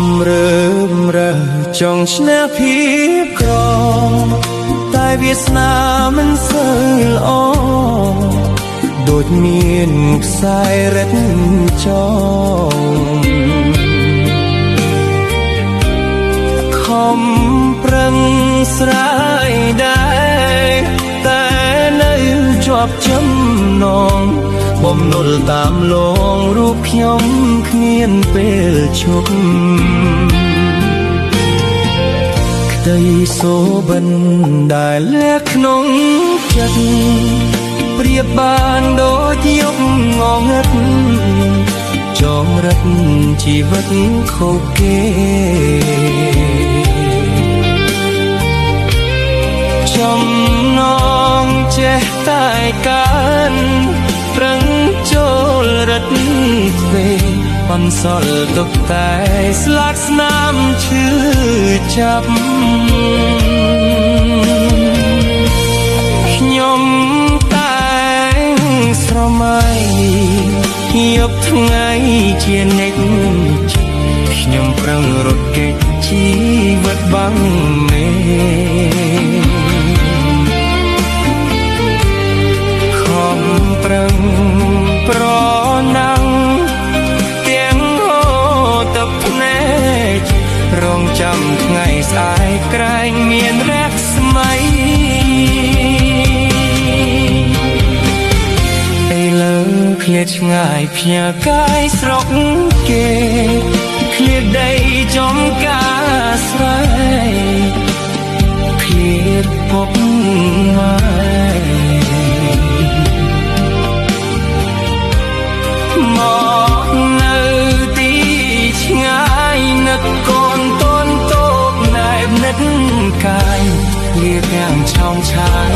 มเริ่มរើចង់ឈ្នះភាពក្រតែវាសនាមិនសូវល្អដូចមានខ្សែរឹតចងខំប្រឹងស្រាយដែរតែនៅជាប់ចំណងបំណុលតាមលងរូបខ្ញុំគ្មានពេលឈប់ក្តីសូបិនដែលលាក់ក្នុងចិត្តប្រៀបបានដូចយប់ងងឹតចងរឹតជីវិតខូចគេចំណងចេះតែកាន់ប្រឹងចូលរត់ស្វេបន្សល់ទុកតែស្លាកស្នាមឈឺចាប់ខ្ញុំតែងស្រមៃយប់ថ្ងៃជានិច្ចខ្ញុំប្រឹងរត់គេចជីវិតបាំងមេប្រឹងប្រណាំងទាំងហូរទឹកភ្នែករងចាំថ្ងៃស្អែកក្រែងមានរស្មីឥឡូវឃ្លាតឆ្ងាយផ្ញើកាយស្រុកគេឃ្លាតដីចំការស្រែឃ្លាតពុកម៉ែមកនៅទីឆ្ងាយនឹកកូនតូនតូបណែបនិតកាយលាទាំងឆោមឆាយ